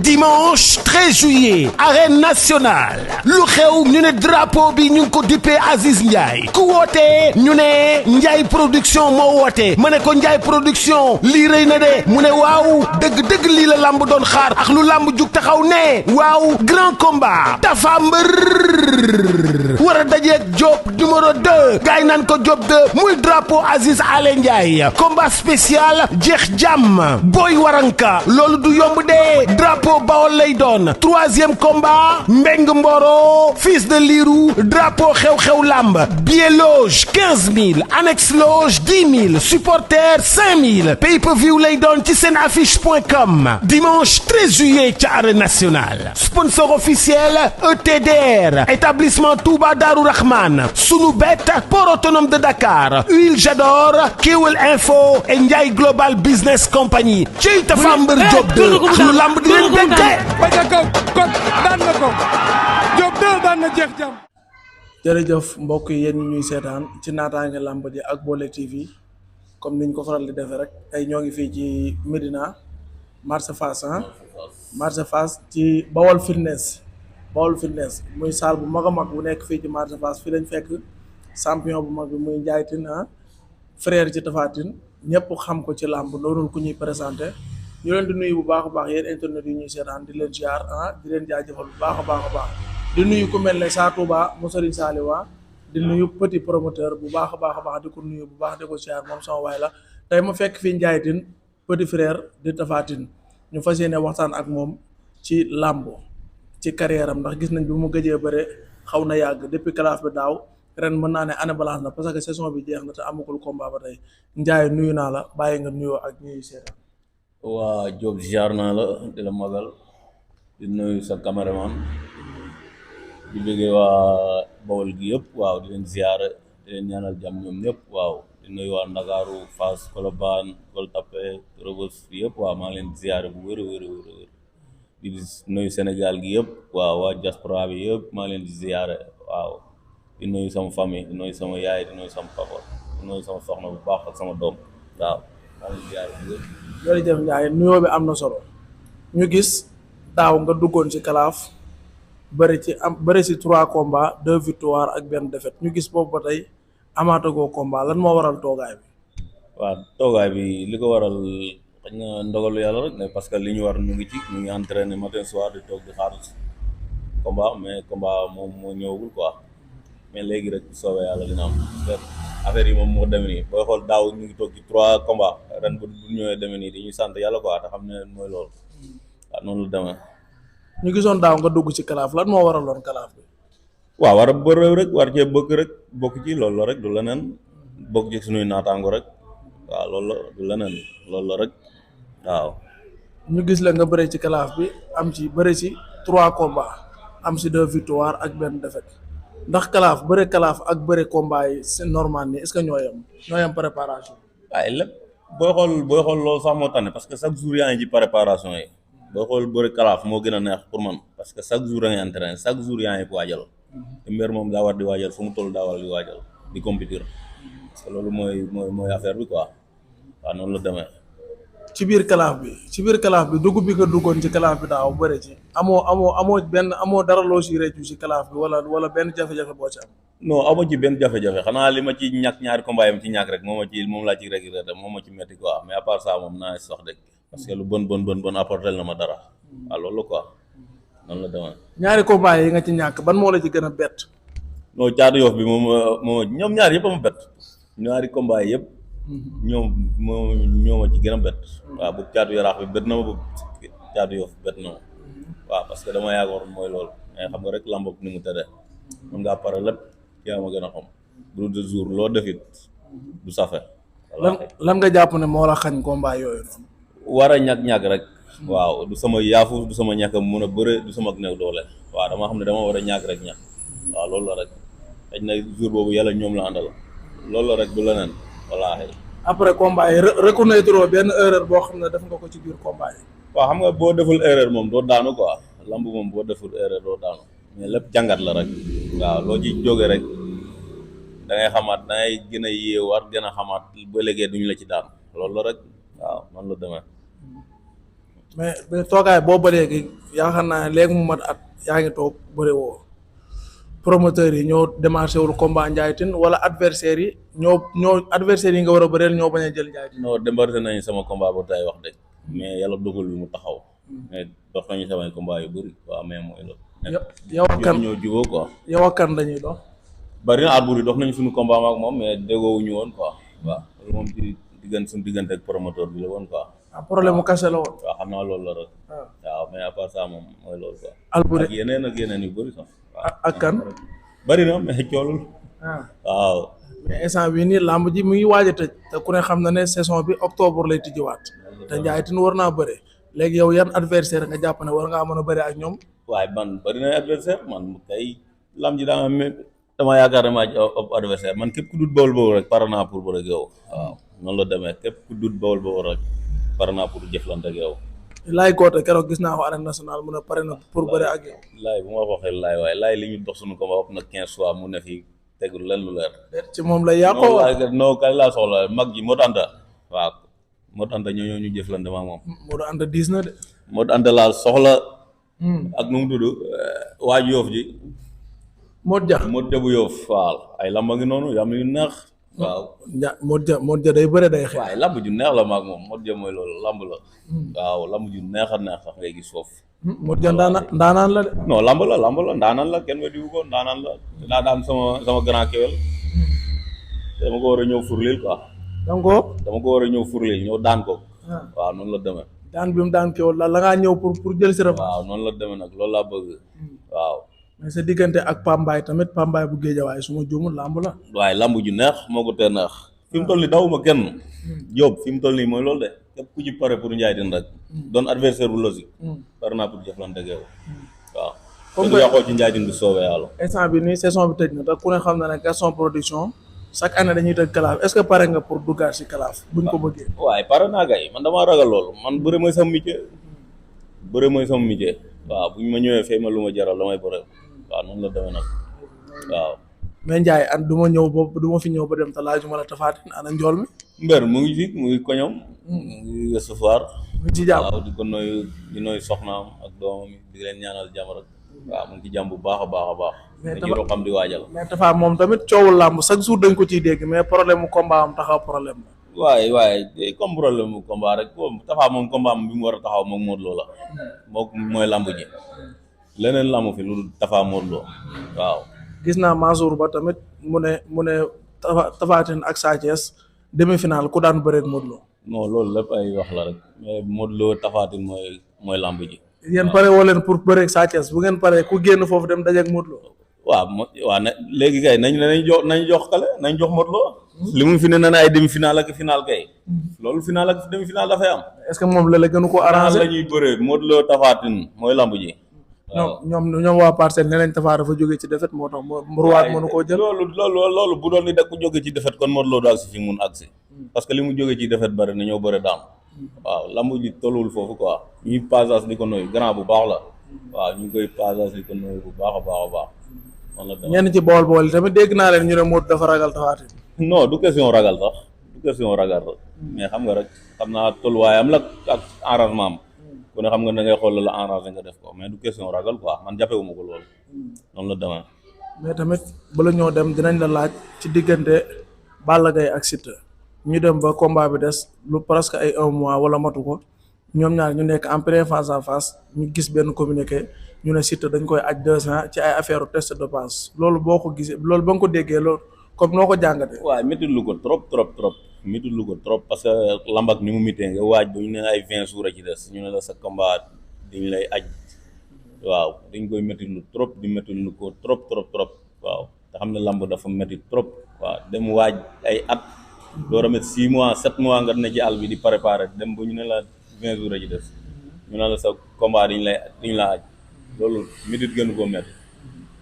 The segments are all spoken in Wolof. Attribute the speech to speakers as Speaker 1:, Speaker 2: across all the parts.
Speaker 1: dimanche 13 juillet arène nationale lu xew ñu ne drapeau bi ñu ngi ko dippee Aziz Ndiaye ku wootee ñu ne Ndiaye production moo woote ma ne ko Ndiaye production lii rëy na de mu ne waaw dëgg lii la lamb doon xaar ak lu lamb jug taxaw ne waaw grand combat Tapha Mbeur war a dajeeg Diop numéro 2 gaay naan ko Diop 2 muy drapeau Aziz Ale Ndiaye combat spécial jeex jàmm Boy Waranka loolu du yomb de drapeau Bawol lay doon troisième combat Mbeng Mboro fils de Lirou drapeau xew-xew lamb billet loge 15 000 annexe loge 10 000 supporter 5 000 pay-per-view lay doon ci seen affiche.com dimanche 13 juillet ca arène nationale sponsor officiel ETDR établissement Touba Darou Rahman Sunubet port autonome de Dakar Huile Jador Kewel Info et Ndiaye Global Business Company ci Tapha Mbeur Diop 2 lu lamb di leen dégg
Speaker 2: ba ca kaw kon daan na ko Diop 2 daan na jeex jàmm.
Speaker 3: jërëjëf mbokk yi yéen ñuy seetaan ci naataange lamb ji ak Bollé TV comme niñ ko faral di defee rek tey ñoo ngi fii ci Médina marché Fass marché Fass ci Bawol fitness muy salle bu mag a mag bu nekk fii ci marché Fass fii lañ fekk champion bu mag bi muy Ndiaye Tine frère ci Tapha Tine ñëpp xam ko ci làmb doonul ku ñuy présenté ñu leen di nuyu bu baax a baax yéen internet yi ñuy seetaan di leen ziar di leen jaajëfal bu baax a baax di nuyu ku mel ne Sa Touba mu Serigne Saliwa di nuyu petit promoteur bu baax a baax di ko nuyu bu baax di ko ziar moom sama waay la tey ma fekk fii Ndiaye Tine petit frère di Tapha Tine ñu fas yéene waxtaan ak moom ci làmb ci carrière am ndax gis nañ bi mu gëjee bëre xaw na yàgg depuis calaf bi daaw ren mën naa ne année balance na parce que saison bi jeex na te amagul combat ba tey Ndiaye nuyu naa la bàyyi nga nuyoo ak ñuy seetaan.
Speaker 4: waa Diop ziar naa la di la magal di nuyu sa caméraman di bëggee waa Bawol gi yëpp waaw di leen ziar di leen ñaanal jàmm ñoom ñëpp waaw di nuyu waa Ndakaaru Fass Colobane Gueule Tapée Rebeuss yëpp waaw maa ngi leen ziar bu wér di nuyu Sénégal gi yëpp waaw waa diaspora bi yëpp maa ngi leen di ziar waaw di nuyu sama famille di nuyu sama yaay di nuyu sama papa di nuyu sama soxna bu baax ak sama doom waaw maa ngi leen di ziar bu wér.
Speaker 3: jërëjëf Ndiaye nuyoo bi am na solo ñu gis daaw nga duggoon ci kalaaf bëri ci 3 combats 2 victoires ak benn défaite ñu gis boobu ba tey amaatagoo combat lan moo waral toogaay bi.
Speaker 4: waaw toogaay bi li ko waral xëy na ndogalu yàlla rek mais parce que li ñu war ñu ngi ci ñu ngi entraîné matin soir di toog di xaar combat mais combat moom moo ñëwagul quoi mais léegi rek bu soobee yàlla dina am affaire yi moom moo demee nii booy xool daaw ñu ngi toog ci 3 combats ren bu ñëwee demee nii dañuy sant yàlla quoi te xam ne mooy loolu waaw noonu la demee.
Speaker 3: ñu gisoon daaw nga dugg ci kalaaf lan moo waraloon kalaaf bi.
Speaker 4: waaw war a bëre rek war cee bëgg rek bokk ci loolu la rek du leneen bokk ci suñuy naataango rek waaw loolu la du leneen loolu la rek waaw.
Speaker 3: ñu gis la nga bëre ci kalaaf bi am ci bëre ci 3 combats am ci 2 victoires ak benn défaite ndax kalaaf ak bëre combat yi c'est normal ni est-ce que ñoo yem préparation.
Speaker 4: waaye lépp booy xool loolu sax moo tane parce que chaque jour yaa ngi ci préparation yi booy xool bëre kalaaf moo gën a neex pour man parce que chaque jour da ngay entraîné chaque jour yaa ngi waajal. te mbir moom daa war di waajal fu mu toll daa war di waajal di compétir parce que loolu mooy affaire bi quoi waaw noonu la demee.
Speaker 3: ci biir kalaaf bi dugub bi nga duggoon ci kalaaf bi daaw bëre ci amoo dara loo si réccu ci kalaaf bi wala benn jafe-jafe boo ci am. non
Speaker 4: amoo ci benn jafe-jafe xanaa li ma ci ñàkk ñaari combat yi ma ci ñàkk rek moom laa ci regretté moom ma ci metti quoi mais à part ça moom naa sax dëgg parce que lu bon apporter na ma dara waaw loolu quoi noonu la demee.
Speaker 3: ñaari combat yi nga ci ñàkk ban moo la ci gën a bett.
Speaker 4: non Caatu Yoff bi moom ñoom ñaar yëpp a ma bett ñaari combat yi yëpp. ñoo ma ci gën a bett. waaw bu Caatu Yaraax bi bett na ma bu Caatu Yoff bett na ma waaw parce que dama yaakaar mooy loolu mais xam nga rek lamb ni mu tëddee mën ngaa pare lépp yaa ma gën a xam bu de jour loo defit du safe.
Speaker 3: lan nga jàpp ne moo la xañ combat yooyu noonu.
Speaker 4: war a ñàkk rek. waaw du sama yaafu du sama ñàkk a mën a bëre du sama néew doole waaw dama xam ne dama war a ñàkk rek ñàkk waaw loolu la rek xëy na jour boobu yàlla ñoom la àndal loolu la rek du leneen wallaahi.
Speaker 3: après combat yi reconnaître benn erreur boo xam ne def nga ko ci biir combat yi.
Speaker 4: waaw xam nga boo deful erreur moom doo daanu quoi lamb moom boo deful erreur doo daanu mais lépp jàngat la rek waaw loo ci jóge rek da ngay xamaat da ngay gën a yéewaat gën a xamaat ba léegi duñu la ci daan loolu la rek waaw noonu la demee.
Speaker 3: mais toogaay boo bëree gi yaakaar naa ne léegi mu mat at yaa ngi toog bëri woo promoteurs yi ñoo démarché wul combat Ndiaye Tine wala adversaires yi ñoo adversaires yi nga war a bëreel ñoo bañ a jël Ndiaye Tine.
Speaker 4: non démarché nañu sama combat ba tey wax dëgg mais yàlla dogal mu taxaw mais dox nañu samay combat yu bëri waaw mais mooy loolu.
Speaker 3: yow ak kan
Speaker 4: ñoo jubóo quoi.
Speaker 3: yow ak kan lañuy dox.
Speaker 4: bari na Albouri dox nañu suñu combat ak moom mais déggoowuñu woon quoi waaw loolu moom ci suñu diggante ak promoteur bi la woon quoi.
Speaker 3: problème mu kase la woon.
Speaker 4: waaw xam naa loolu la rek. waaw mais à part ça moom mooy loolu quoi.
Speaker 3: Albouri
Speaker 4: ak yeneen yu bëri sax.
Speaker 3: ak kan.
Speaker 4: bari na mais coolul. waaw.
Speaker 3: mais instant bii nii làmb ji mu ngi waaj a tëj te ku ne xam na ne saison bi octobre lay tijjiwaat te Ndiaye Tine war naa bëre léegi yow yan adversaire nga jàpp ne war ngaa mën a bëre ak ñoom.
Speaker 4: waaye man bari na adversaire man kay lamb ji dama yaakaar ne maa ci adversaire man képp ku dut bawol bawol rek pare naa pour bëre ak yow waaw noonu la demee képp ku dut bawol bawol rek pare naa pour jëflante ak yow.
Speaker 3: Laay Goote keroog gis naa ko arène nationale mu ne pare na pour bëre ak yow.
Speaker 4: laay bu ma waxee laay waaye laay li ñu dox suñu ko ma wax na 15 fois mu ne fi tegul len lu leer.
Speaker 3: ci moom lay yàqoo
Speaker 4: non kay laa soxla mag ji Modou Anta waaw Modou Anta ñoo ñu jëflante ma moom.
Speaker 3: Modou Anta 10 na de.
Speaker 4: Modou Anta laa soxla. ak nu mu tudd waaju Yoof ji.
Speaker 3: Modou Dia
Speaker 4: Modou Dia bu Yoof waaw ay lamba ngi noonu yam yu neex. waaw
Speaker 3: Modou Dia day bëre day xeex.
Speaker 4: waaye lamb ju neex la maag moom Modou Dia mooy loolu lamb la. waaw lamb ju neex a neex sax ngay gis foofu.
Speaker 3: Modou Dia ndaanaan la de.
Speaker 4: non lamb la ndaanaan la kenn weddiwu ko ndaanaan la daa daan sama grand kewel dama ko war a ñëw furlil quoi.
Speaker 3: donc
Speaker 4: dama ko war a ñëw furlil ñëw daan ko. waaw noonu la demee.
Speaker 3: daan bi mu daan kewel la ngaa ñëw pour jël si revanche.
Speaker 4: waaw noonu la demee nag loolu laa bëgg. waaw.
Speaker 3: mais sa diggante ak Pambaay tamit Pambaay bu Géejawaay su ma juumul lamb la.
Speaker 4: waaye lamb ju neex moo ko tee neex. fi mu toll nii dawuma kenn. Diop fi mu toll nii mooy loolu de képp ku ci pare pour Ndiaye Tine rek. doon adversaire bu logique. pare naa pour jëflante ak yow. waaw. comme que yàqoo ci Ndiaye Tine bu soobee yàlla.
Speaker 3: instant bi nii saison bi tëj na te ku ne xam na ne Gaston Production chaque année dañuy tëj kalaaf est-ce que pare nga pour duggaat si kalaaf buñ ko bëggee.
Speaker 4: waaye pare naa kay man damaa ragal loolu man bëre mooy sama métier. bëre mooy sama métier. waaw buñ ma ñëwee fay ma lu ma jaral damay bëre. waaw noonu la demee nag waaw.
Speaker 3: mais Ndiaye du ma ñëw ba du ma fi ñëw ba dem te laajuma la Tapha Tine ana njool mi.
Speaker 4: mbër mu ngi fi mu ngi koñom. mu ngi recevoir.
Speaker 3: mu ngi ci jàmm
Speaker 4: waaw di ko nuyu soxnaam ak doomam di leen ñaanal jàmm rek. waaw mu ngi ci jàmm bu baax a baax a baax.
Speaker 3: mais
Speaker 4: dañuy xam di waajal.
Speaker 3: mais Tapha moom tamit coowul làmb chaque jour dañ ko ciy dégg mais problème mu combat am taxaw problème la.
Speaker 4: waaye comme problème mu combat rek Tapha moom combat am bi mu war a taxaw moom Modou Lo la. mooy làmb ji. leneen làmb fi lu Tapha Modou Lo waaw.
Speaker 3: gis naa Mansour Ba tamit mu ne Tapha Tine ak Sa Thiès demi-finale ku daan bëreeg Modou Lo.
Speaker 4: non loolu lépp ay wax la rek mais Modou Lo Tapha Tine mooy làmb ji.
Speaker 3: yéen pare woo leen pour bëreeg Sa Thiès bu ngeen paree ku génn foofu dem dajeeg Modou Lo.
Speaker 4: waaw léegi kay nañ jox kale nañ jox Modou Lo. li mu fi ne na ay demi-finale ak finale kay. loolu finale ak demi-finale dafay am.
Speaker 3: est-ce que moom la gënu ko arrangé
Speaker 4: la ñuy bëree Modou Lo Tapha Tine mooy làmb ji.
Speaker 3: ñoom waa Parcelles nee nañ Tapha dafa jógee ci défaite moo tax mburuwaat mënu koo jël.
Speaker 4: loolu bu doon ni da ko jógee ci défaite kon Modou Lo du agsi fi mun agsi parce que li mu jógee ci défaite bari na ñoo bëri daan waaw lamb ji tolluwul foofu quoi ñuy passage di ko nuyu grand bu baax la waaw ñu ngi koy passage di ko nuyu bu baax a baax a baax
Speaker 3: ñenn ci bool yi tamit dégg naa leen ñu ne Modou dafa ragal Tapha Tine.
Speaker 4: non du question ragal sax du question ragal mais xam nga rek xam naa tolluwaayam la ak arrangement am ku ne xam nga da ngay xool la arrangé nga def ko mais du question ragal quoi man jàppewuma ko loolu noonu la demee.
Speaker 3: mais tamit bala ñoo dem dinañ la laaj ci diggante Balla Gaye ak Siteu ñu dem ba combat bi des lu presque ay 1 mois wala matu ko ñoom ñaar ñu nekk en plein face à face ñu gis benn communiqué ñu ne Siteu dañ koy aj 2 ans ci ay affaire test de base loolu boo ko gisee loolu ba nga ko déggee loolu comme noo ko jàngatee.
Speaker 4: waaw métti lu ko trop métti lu ko trop parce que lambak ni mu mitee nga waaj ba ñu ne ay 20 jours a ci des ñu ne la sa combat dañ lay aj waaw dañ koy métti lu trop di métti lu ko trop waaw te xam ne lamb dafa métti trop waaw dem waaj ay at door a mettre 6 mois 7 mois nga ne ci àll bi di préparer dem ba ñu ne la 20 jours a ci des ñu ne la sa combat dañ la aj loolu métti gënu koo métti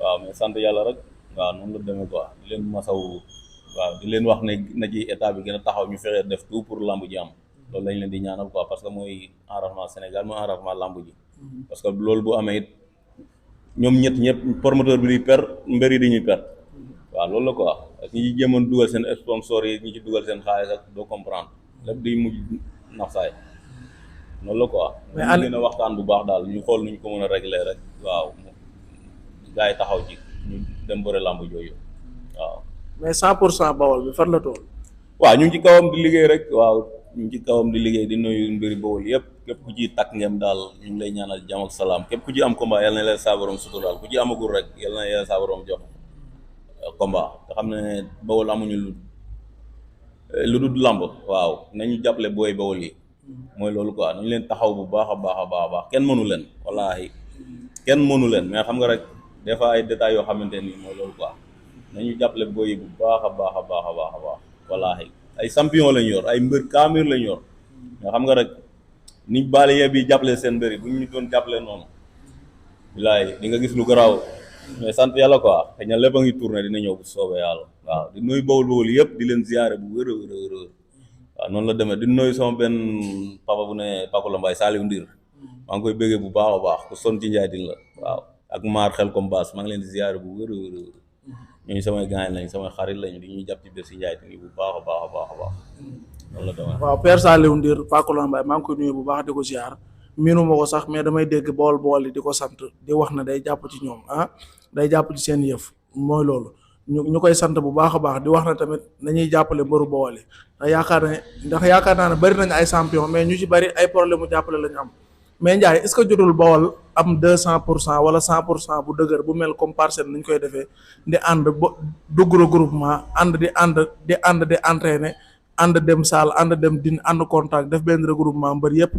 Speaker 4: waaw mais sant yàlla rek waaw noonu la demee quoi di leen masaw waaw di leen wax ne na ci état bi gën a taxaw ñu fexee def tout pour lamb ji am loolu lañ leen di ñaanal quoi parce que mooy arrangement Sénégal mooy arrangement lamb ji parce que loolu bu amee it ñoom ñëpp promoteur bi di perdre mbër yi dañuy perdre waaw loolu la quoi ak ñi ci jéemoon dugal seen sponsor yi ñi ci dugal seen xaalis ak doo comprendre lépp di mujj nax saay noonu la quoi.
Speaker 3: mais
Speaker 4: ñu gën a waxtaan bu baax daal ñu xool nuñ ko mën a régler rek waaw gars yi taxaw ci ñu dem bëre làmb jooju waaw.
Speaker 3: mais 100% Bawol bi fan la tool.
Speaker 4: waaw ñu ngi ci kawam di liggéey rek waaw ñu ngi ci kawam di liggéey di nuyu mbiri Bawol yëpp képp ku ci takk ngem daal ñu ngi lay ñaanal jàmm ak salaam képp ku ci am combat yal na leen saa borom suturaal ku ci amagul rek yal na leen saa borom jox combat te xam ne Bawol amuñu lu dul làmb waaw nañu jàppale booy Bawol yi mooy loolu quoi nañu leen taxaw bu baax a baax a baax a baax kenn mënu leen wallaahi kenn mënu leen mais xam nga rek des fois ay détails yoo xamante ni mooy loolu quoi nañu jàppale booy yi bu baax a baax a baax a baax a baax wallaahi ay champion lañu yor ay mbër kaamir lañu yor mais xam nga rek ni baale yeb yi jàppale seen mbër yi bu ñu doon jàppale noonu bilaay di nga gis lu garaaw mais sant yàlla quoi xëy na lépp a ngi tourné dina ñëw bu soobee yàlla waaw di nuyu Bawol yëpp di leen ziyaare bu wér a wér a wér waaw noonu la demee di nuyu sama benn papa bu ne Pakola Mbaye Saliou Ndir maa ngi koy bëggee bu baax a baax ku son ci njaay din la waaw ak maar xel comme baas maa ngi leen di ziyaare bu wér a wér a wér ñooñu samay gaañ lañ samay xarit lañu di ñuy jàpp ci biir si njaay din bu baax a baax a baax a baax noonu la demee.
Speaker 3: waaw Père Saliou Ndir Pakola Mbaye maa ngi koy nuyu bu baax di ko ziar miinu ma ko sax mais damay dégg Bawol yi di ko sant di wax na day jàpp ci ñoom day jàpp ci seen yëf mooy loolu ñu koy sant bu baax a baax di wax na tamit nañuy jàppale mbëru Bawol yi ndax yaakaar naa ne bari nañ ay champion mais ñu ci bari ay problème mu jàppale la ñu am mais Ndiaye est-ce que jotul Bawol am 200% wala 100% bu dëgër bu mel comme Parcelles ni ñu koy defee di ànd ba dugg regroupement di entraîner ànd dem salle ànd dem din ànd contact def benn regroupement mbër yëpp.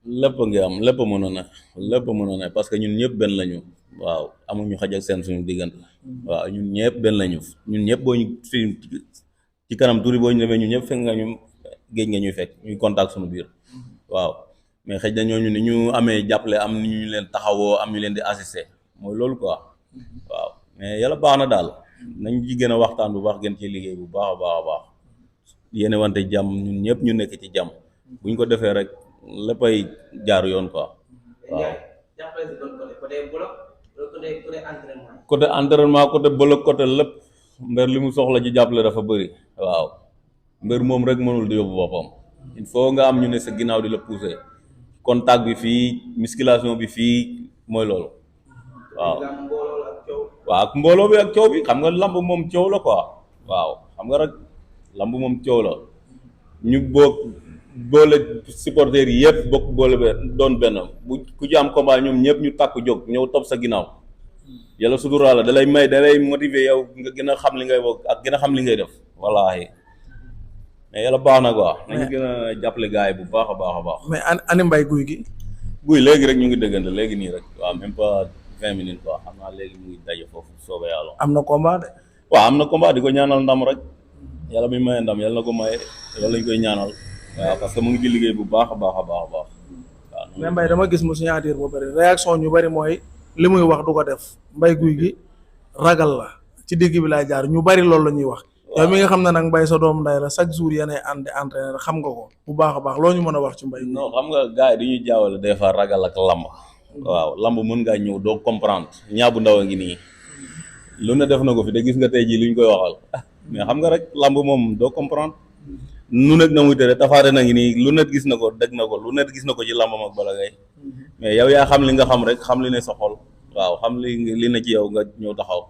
Speaker 4: lépp ngi am lépp mën a ne parce que ñun ñëpp benn lañu waaw amuñu xaj ak seen suñu diggante waaw ñun ñëpp benn lañu ñun ñëpp boo ñu fi ci kanam tuuti boo ñu demee ñun ñëpp fekk nga ñu géej nga ñuy fekk ñuy contact suñu biir waaw mais xëj na ñooñu ni ñu amee jàppale am ni ñu leen taxawoo am ñu leen di assister mooy loolu quoi waaw mais yàlla baax na daal nañ ci gën a waxtaan bu baax gën ci liggéey bu baax a baax a baax yéene wante jàmm ñun ñëpp ñu nekk ci jàmm buñ ko defee rek léppay jaar yoon quoi waaw. côté entraînement côté bloc côté lépp mbër li mu soxla ci jàppale dafa bëri waaw mbër moom rek mënul di yóbbu boppam il faut nga am ñu ne sa ginnaaw di la pousser contact bi fii musculation bi fii mooy loolu waaw. waaw ak mbooloo bi ak coow bi xam nga lamb moom coow la quoi waaw xam nga rek lamb moom coow la ñu boole supporters yi yëpp bokk boole doon benn bu ku ci am combat ñoom ñëpp ñu tàkk jóg ñëw topp sa ginnaaw yàlla suturaa la da lay motiver yow nga gën a xam li ngay bokk ak gën a xam li ngay def wallaahi mais yàlla baax na quoi. nañu gën a jàppale gars yi bu baax a baax a baax.
Speaker 3: mais ani mbay guy gi.
Speaker 4: guy léegi rek ñu ngi dëggante léegi nii rek waaw même pas 20 minutes quoi xam naa léegi mu ngi daje foofu soobee yàlla.
Speaker 3: am na combat de.
Speaker 4: waaw am na combat di ko ñaanal ndam rek yàlla mi maye ndam yàlla na ko maye loolu lañ koy ñaanal. waaw parce que mu ngi ci liggéey bu baax a baax a baax a baax. waaw
Speaker 3: mais Mbaye dama gis mu signature bu bëri réaction ñu bëri mooy li muy wax du ko def Mbaye guy gi ragal la ci digg bi laay jaar ñu bëri loolu la ñuy wax. yow mi nga xam ne nag Mbaye sa doom nday la chaque jour yéenay ànd di entraîner xam nga ko bu baax a baax loo ñu mën a wax ci Mbaye.
Speaker 4: non xam nga gars yi dañuy jaawale des fois ragal ak lamb. waaw lamb mën ngaa ñëw doo comprendre ñaa bu ndaw a ngi nii lu ne def na ko fi de gis nga tey jii luñ koy waxal mais xam nga rek lamb moom doo comprendre. lu nekk na muy tere tafaare na ngi nii lu nekk gis na ko dégg na ko lu nekk gis na ko ci làmbam ak Balla Gaye mais yow yaa xam li nga xam rek xam li ne sa xol waaw xam li ne ci yow nga ñëw taxaw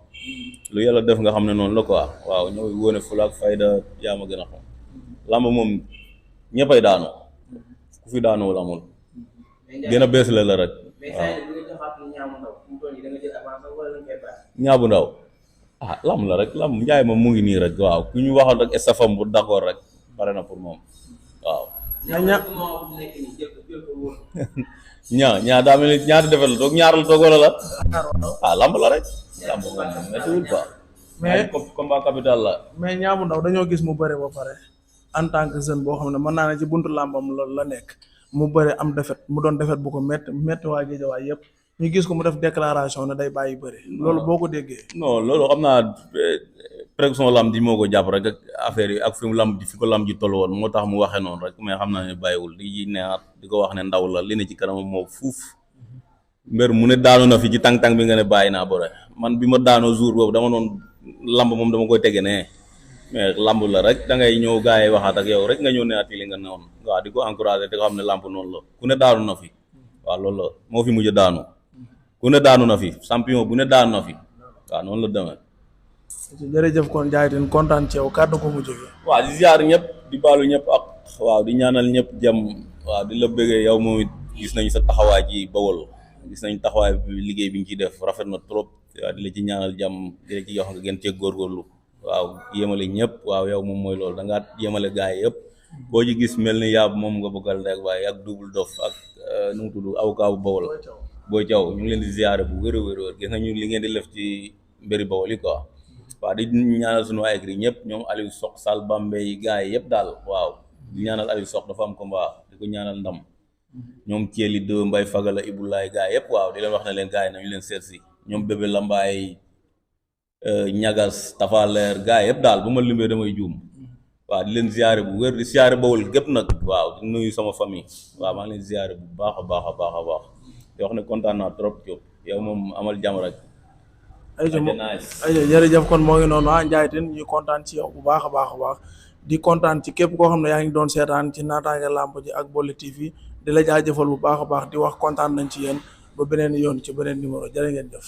Speaker 4: lu yàlla def nga xam ne noonu la quoi waaw ñëw wóone fula ak fayda yaa ma gën a xam làmb moom ñëppay daanu ku fi daanuwul amul gën a bees la rek waaw ñaabu ndaw lamb la rek lamb njaay moom mu ngi nii rek waaw ku ñu waxoon rek estafam bu d'accord rek pare na pour moom waaw. ñaa daa mel ni ñaata defet la toog ñaar la toog wala la lamb la rek lamb moom méttiwul quoi. mais combat capital la.
Speaker 3: mais ñaabu ndaw dañoo gis mu bëre ba pare en tant que jeune boo xam ne mën naa ne ci buntu làmbam loolu la nekk mu bëre am defet mu doon defet bu ko métti waa Géejawaay yëpp. ñu gis ko mu def déclaration ne day bàyyi bëri. loolu boo ko déggee. non
Speaker 4: loolu xam naa pression lamb ji moo ko jàpp rek ak affaire yi ak fi mu lamb ji fi ko lamb ji toll woon moo tax mu waxee noonu rek mais xam naa ne bàyyiwul di neexaat di ko wax ne ndaw la li ne ci kanam moo fuuf mbër mu ne daanu na fi ci tàng-tàng bi nga ne bàyyi naa bëre man bi ma daanoo jour boobu dama noon lamb moom dama koy tege ne mais lamb la rek da ngay ñëw gars yi waxaat ak yow rek nga ñëw ne ati li nga newoon waaw di ko encouragé te ko xam ne lamb noonu la ku ne daanu na fi waaw loolu la moo fi mujj daanu ku ne daanu na fi champion bu ne daanu na fi waaw noonu la demee.
Speaker 3: jërëjëf kon Ndiaye Tine kontaan ci yow kàddu ko mu jógee.
Speaker 4: waaw di ziar ñëpp di baalu ñëpp ak waaw di ñaanal ñëpp jàmm waaw di la bëggee yow moom it gis nañu sa taxawaay ci Bawol gis nañ taxawaay bi liggéey bi ñu ciy def rafet na trop waaw di la ci ñaanal jàmm di la ci jox nga gën cee góorgóorlu waaw yéemale ñëpp waaw yow moom mooy loolu da ngaa yéemale gars yi yëpp boo ci gis mel ni yaa moom nga bëggal rek waaye ak double dof ak nu mu tudd avocat bu Bawol Boy Thiaw ñu ngi leen di ziare bu wér a wér gis nañu li ngeen di def ci mbiri Bawol yi quoi waaw di ñaanal suñu waa écrit ñëpp ñoom Aliou Sock Sall Bambey gars yi yëpp daal waaw di ñaanal Aliou Sock dafa am combat di ko ñaanal ndam ñoom Thiely 2 Mbaye Fagala Ibulaay gars yëpp waaw di leen wax ne leen gars yi nañu leen seet si ñoom Bébé Lambaay ñagas Tafaleer gars yëpp daal bu ma limbee damay juum waaw di leen ziare bu wér di ziare Bawol gépp nag waaw di nuyu sama famille waaw maa ngi leen ziare bu baax a baax a baax a baax di wax ne kontaan naa trop Diop yow moom amal jàmm rek.
Speaker 3: ayca jërëjëf kon moo ngi noonu Ndiaye Tine ñu kontaan ci yow bu baax a baax a baax di kontaan ci képp koo xam ne yaa ngi doon seetaan ci naataange làmb ji ak Bolle TV di la jaajëfal bu baax a baax di wax kontaan nañ ci yéen ba beneen yoon ci beneen numéro jërë ngeen jëf.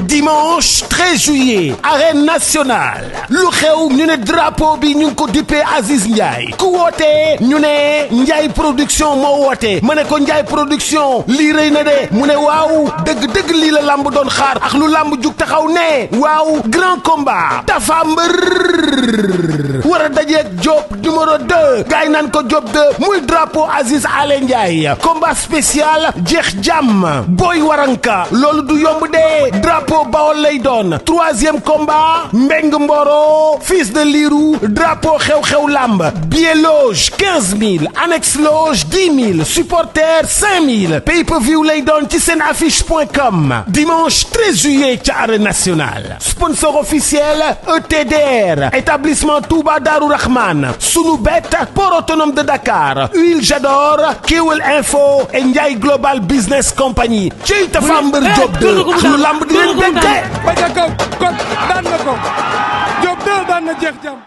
Speaker 1: Dimanche 13 juillet arène nationale lu xew ñu ne drapeau bi ñu ngi ko dippee Aziz Ndiaye ku woote ñu ne Ndiaye production moo woote ma ne ko Ndiaye production lii rëy na de mu ne waaw dëgg-dëgg lii la lamb doon xaar ak lu lamb jug taxaw ne waaw grand combat Tapha Mbeur war a dajeeg Diop numéro 2 gars yi naan ko Diop 2 muy drapeau Aziz Ale Ndiaye combat spécial jeex jàmm Boy Waranka loolu du yomb de drapeau Bawol lay doon troisième combat Mbeng Mboro fils de Lirou drapeau xew-xew lamb billet loge 15 000 annexe loge 10 000 supporter 5 000 pay-per-view lay doon ci seen affiche.com dimanche 13 juillet ca arène nationale sponsor officiel ETDR établissement Touba Darou Rahman Sunubet port autonome de Dakar Huile Jador Kewel Info et Ndiaye Global Business Company ci Tapha Mbeur Diop 2 ak lu lamb di leen
Speaker 2: ba ca kaw kon daan na ko Diop 2 daan na jeex jàmm